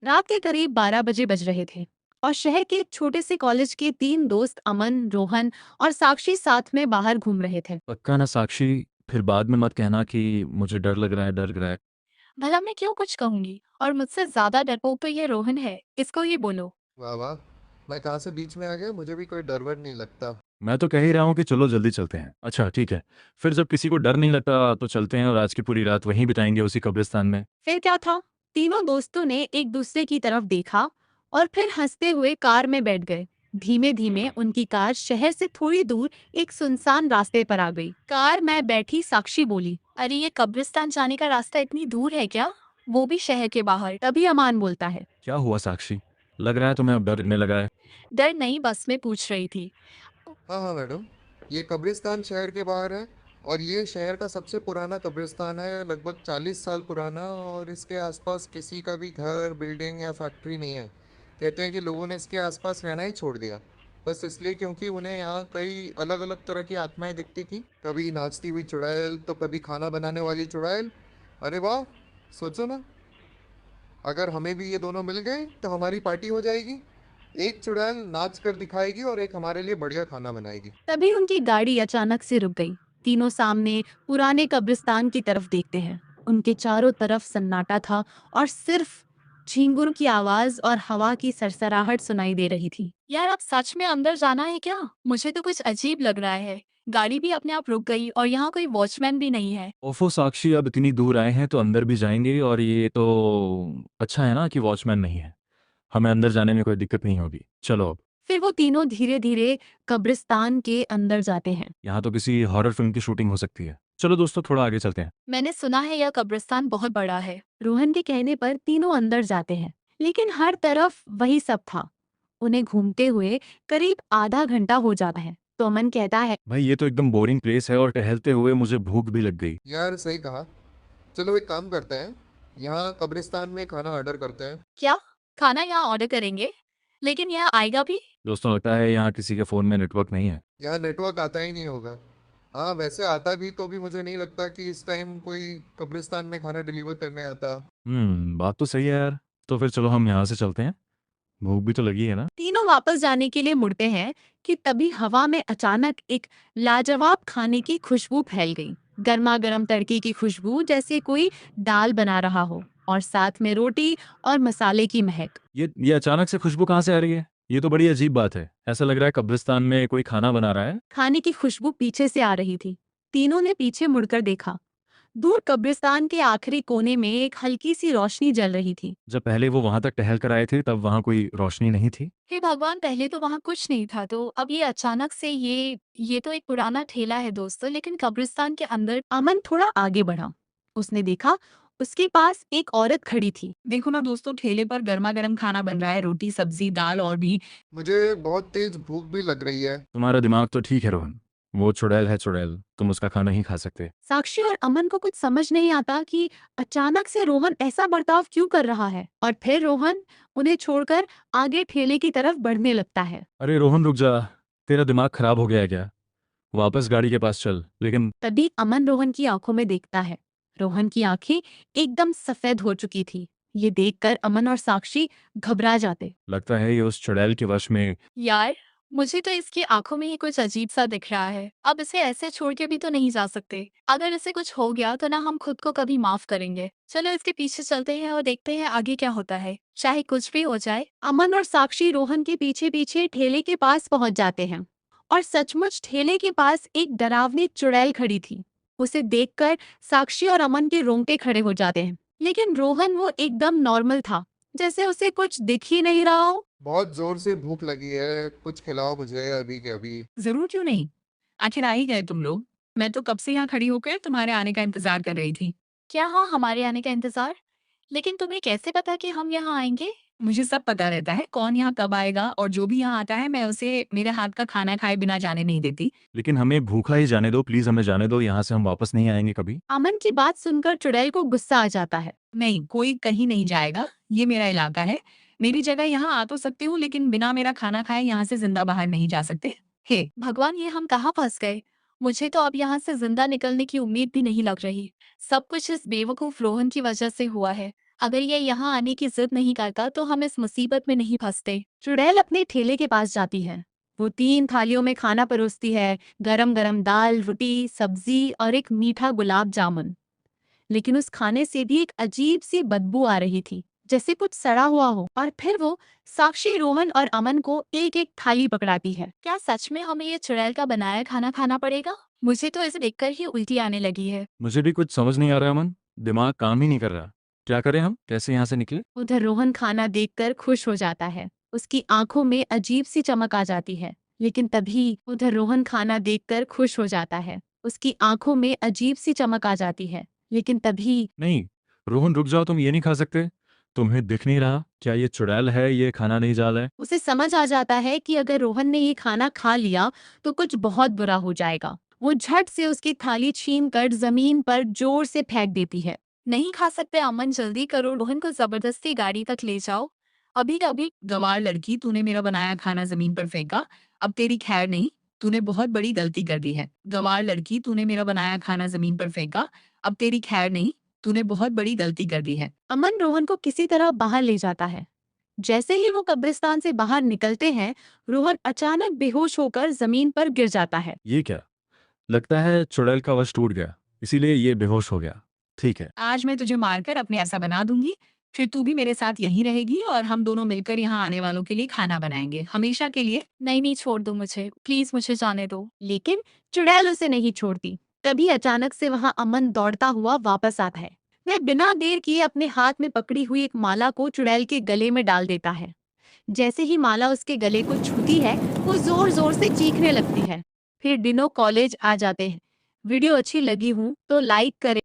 रात के करीब 12 बजे बज रहे थे और शहर के एक छोटे से कॉलेज के 3 दोस्त अमन, रोहन और साक्षी साथ में बाहर घूम रहे थे। पक्का ना साक्षी? फिर बाद में मत कहना कि मुझे डर लग रहा है, डर लग रहा है। भला मैं क्यों कुछ कहूंगी? और मुझसे ज्यादा डरपोक तो ये रोहन है, इसको ही बोलो। वाह वाह। मैं कहाँ से बीच में आ गया, मुझे भी कोई डर वर नहीं लगता। मैं तो कह ही रहा हूँ कि चलो जल्दी चलते हैं। अच्छा ठीक है, फिर जब किसी को डर नहीं लगता तो चलते हैं और आज की पूरी रात वहीं बिताएंगे, उसी कब्रिस्तान में। फिर क्या था? तीनों दोस्तों ने एक दूसरे की तरफ देखा और फिर हंसते हुए कार में बैठ गए। धीमे धीमे उनकी कार शहर से थोड़ी दूर एक सुनसान रास्ते पर आ गई। कार में बैठी साक्षी बोली, अरे ये कब्रिस्तान जाने का रास्ता इतनी दूर है क्या? वो भी शहर के बाहर। तभी अमान बोलता है, क्या हुआ साक्षी? लग रहा है तुम्हें अब डर लगने लगा है। डर नहीं, बस में पूछ रही थी। हाँ हाँ मैडम, ये कब्रिस्तान शहर के बाहर है। और ये शहर का सबसे पुराना कब्रिस्तान है, लगभग 40 साल पुराना। और इसके आसपास किसी का भी घर, बिल्डिंग या फैक्ट्री नहीं है। कहते हैं कि लोगों ने इसके आसपास रहना ही छोड़ दिया, बस इसलिए क्योंकि उन्हें यहाँ कई अलग अलग तरह की आत्माएं दिखती थी। कभी नाचती हुई चुड़ैल, तो कभी खाना बनाने वाली चुड़ैल। अरे वाह, सोचो ना, अगर हमें भी ये दोनों मिल गए तो हमारी पार्टी हो जाएगी। एक चुड़ैल नाच कर दिखाएगी और एक हमारे लिए बढ़िया खाना बनाएगी। तभी उनकी गाड़ी अचानक से रुक गई। तीनों सामने पुराने कब्रिस्तान की तरफ देखते हैं। उनके चारों तरफ सन्नाटा था और सिर्फ झींगुर की आवाज और हवा की सरसराहट सुनाई दे रही थी। यार, अब सच में अंदर जाना है क्या? मुझे तो कुछ अजीब लग रहा है। गाड़ी भी अपने आप रुक गई और यहाँ कोई वॉचमैन भी नहीं है। ओफो साक्षी, अब इतनी दूर आए हैं तो अंदर भी जाएंगे, और ये तो अच्छा है ना कि वॉचमैन नहीं है। हमें अंदर जाने में कोई दिक्कत नहीं होगी। चलो अब। फिर वो तीनों धीरे धीरे कब्रिस्तान के अंदर जाते हैं। यहाँ तो किसी हॉरर फिल्म की शूटिंग हो सकती है। चलो दोस्तों, थोड़ा आगे चलते हैं। मैंने सुना है यह कब्रिस्तान बहुत बड़ा है। रोहन के कहने पर तीनों अंदर जाते हैं, लेकिन हर तरफ वही सब था। उन्हें घूमते हुए करीब आधा घंटा हो जाता है तो अमन कहता है, भाई ये तो एकदम बोरिंग प्लेस है, और टहलते हुए मुझे भूख भी लग गई। यार सही कहा। चलो एक काम करते हैं, यहाँ कब्रिस्तान में खाना ऑर्डर करते हैं। क्या खाना यहाँ ऑर्डर करेंगे? लेकिन यह आएगा भी? दोस्तों लगता है यहाँ किसी के फ़ोन में नेटवर्क नहीं है। यहाँ नेटवर्क आता ही नहीं होगा। हाँ वैसे आता भी तो भी मुझे नहीं लगता कि इस टाइम कोई कब्रिस्तान में खाना डिलीवर करने आता। बात तो सही है यार। तो फिर चलो हम यहाँ से चलते हैं, भूख भी तो लगी है ना। तीनों वापस जाने के लिए मुड़ते हैं कि तभी हवा में अचानक एक लाजवाब खाने की खुशबू फैल गई। गर्मा गर्म तड़के की खुशबू, जैसे कोई दाल बना रहा हो और साथ में रोटी और मसाले की महक। ये अचानक से खुशबू कहाँ से आ रही है? ये तो बड़ी अजीब बात है। ऐसा लग रहा है कब्रिस्तान में कोई खाना बना रहा है। खाने की खुशबू पीछे से आ रही थी। तीनों ने पीछे मुड़कर देखा। दूर कब्रिस्तान के आखिरी कोने में एक हल्की सी रोशनी जल रही थी। जब पहले वो वहां तक टहल कर आए थे तब वहां कोई रोशनी नहीं थी। हे भगवान, पहले तो वहां कुछ नहीं था, तो अब ये अचानक से ये तो एक पुराना ठेला है दोस्तों, लेकिन कब्रिस्तान के अंदर। अमन थोड़ा आगे बढ़ा। उसने देखा उसके पास एक औरत खड़ी थी। देखो ना दोस्तों, ठेले पर गर्मा गर्म खाना बन रहा है, रोटी, सब्जी, दाल और भी। मुझे बहुत तेज भूख भी लग रही है। तुम्हारा दिमाग तो ठीक है रोहन, वो चुड़ैल है चुड़ैल, तुम उसका खाना नहीं खा सकते। साक्षी और अमन को कुछ समझ नहीं आता कि अचानक से रोहन ऐसा बर्ताव क्यों कर रहा है, और फिर रोहन उन्हें छोड़कर आगे ठेले की तरफ बढ़ने लगता है। अरे रोहन रुक जा, तेरा दिमाग खराब हो गया है क्या? वापस गाड़ी के पास चल। लेकिन तभी अमन रोहन की आंखों में देखता है। रोहन की आंखें एकदम सफेद हो चुकी थी। ये देखकर अमन और साक्षी घबरा जाते। लगता है ये उस चुड़ैल के वश में। यार, मुझे तो इसकी आंखों में ही कुछ अजीब सा दिख रहा है। अब इसे ऐसे छोड़ के भी तो नहीं जा सकते। अगर इसे कुछ हो गया तो ना हम खुद को कभी माफ करेंगे। चलो इसके पीछे चलते हैं और देखते हैं आगे क्या होता है, चाहे कुछ भी हो जाए। अमन और साक्षी रोहन के पीछे पीछे ठेले के पास पहुंच जाते हैं और सचमुच ठेले के पास एक डरावनी चुड़ैल खड़ी थी। उसे देखकर साक्षी और अमन के रोंगटे खड़े हो जाते हैं, लेकिन रोहन वो एकदम नॉर्मल था, जैसे उसे कुछ दिख ही नहीं रहा हो। बहुत जोर से भूख लगी है, कुछ खिलाओ मुझे अभी के अभी। ज़रूर, क्यों नहीं? आखिर आ ही गए तुम लोग। मैं तो कब से यहाँ खड़ी होकर तुम्हारे आने का इंतज़ार कर रही थी। क्या हाँ, हमारे आने का इंतजार? लेकिन तुम्हें कैसे पता कि हम यहाँ आएंगे? मुझे सब पता रहता है, कौन यहाँ कब आएगा, और जो भी यहाँ आता है मैं उसे मेरे हाथ का खाना खाए बिना जाने नहीं देती। लेकिन हमें भूखा ही जाने दो प्लीज, हमें जाने दो, यहाँ से हम वापस नहीं आएंगे कभी। अमन की बात सुनकर चुड़ैल को गुस्सा आ जाता है। नहीं, कोई कहीं नहीं जाएगा। ये मेरा इलाका है। मेरी जगह यहाँ आ तो सकते हो, लेकिन बिना मेरा खाना खाए यहाँ से ज़िंदा बाहर नहीं जा सकते। हे! भगवान, ये हम कहाँ फंस गए? मुझे तो अब यहाँ से जिंदा निकलने की उम्मीद भी नहीं लग रही। सब कुछ इस बेवकूफ रोहन की वजह से हुआ है। अगर ये यहाँ आने की जिद नहीं करता तो हम इस मुसीबत में नहीं फंसते। चुड़ैल अपने ठेले के पास जाती है। वो 3 थालियों में खाना परोसती है, गरम गरम दाल, रोटी, सब्जी और एक मीठा गुलाब जामुन। लेकिन उस खाने से भी एक अजीब सी बदबू आ रही थी, जैसे कुछ सड़ा हुआ हो। और फिर वो साक्षी, रोहन और अमन को एक एक थाली पकड़ाती है। क्या सच में हमें ये चुड़ैल का बनाया खाना खाना पड़ेगा? मुझे तो इसे देखकर ही उल्टी आने लगी है। मुझे भी कुछ समझ नहीं आ रहा अमन, दिमाग काम ही नहीं कर रहा। क्या करें हम, कैसे यहाँ से निकले? उधर रोहन खाना देखकर खुश हो जाता है। उसकी आंखों में अजीब सी चमक आ जाती है। लेकिन तभी उधर रोहन खाना देखकर खुश हो जाता है। उसकी आंखों में अजीब सी चमक आ जाती है। लेकिन तभी नहीं रोहन रुक जाओ, तुम ये नहीं खा सकते। तुम्हें दिख नहीं रहा क्या ये चुड़ैल है, ये खाना नहीं जाल है? उसे समझ आ जाता है कि अगर रोहन ने ये खाना खा लिया तो कुछ बहुत बुरा हो जाएगा। वो झट से उसकी थाली छीनकर जमीन पर जोर से फेंक देती है। नहीं खा सकते अमन, जल्दी करो, रोहन को जबरदस्ती गाड़ी तक ले जाओ। अभी अभी गंवार लड़की, तूने मेरा बनाया खाना जमीन पर फेंका, अब तेरी खैर नहीं। तूने बहुत बड़ी गलती कर दी है। गंवार लड़की, तूने मेरा बनाया खाना जमीन पर फेंका, अब तेरी खैर नहीं। तूने बहुत बड़ी गलती कर दी है। अमन रोहन को किसी तरह बाहर ले जाता है। जैसे ही वो कब्रिस्तान से बाहर निकलते हैं, रोहन अचानक बेहोश होकर जमीन पर गिर जाता है। ये क्या, लगता है चुड़ैल का वश टूट गया, इसीलिए ये बेहोश हो गया। ठीक है, आज मैं तुझे मारकर अपने ऐसा बना दूंगी, फिर तू भी मेरे साथ यहीं रहेगी और हम दोनों मिलकर यहाँ आने वालों के लिए खाना बनाएंगे, हमेशा के लिए। नहीं नहीं, छोड़ दो मुझे, प्लीज मुझे जाने दो। लेकिन चुड़ैल उसे नहीं छोड़ती। तभी अचानक से वहां अमन दौड़ता हुआ वापस आता है। वह बिना देर किए अपने हाथ में पकड़ी हुई एक माला को चुड़ैल के गले में डाल देता है। जैसे ही माला उसके गले को छूती है, वो जोर जोर से चीखने लगती है। फिर दिनों कॉलेज आ जाते हैं। वीडियो अच्छी लगी हो तो लाइक करें।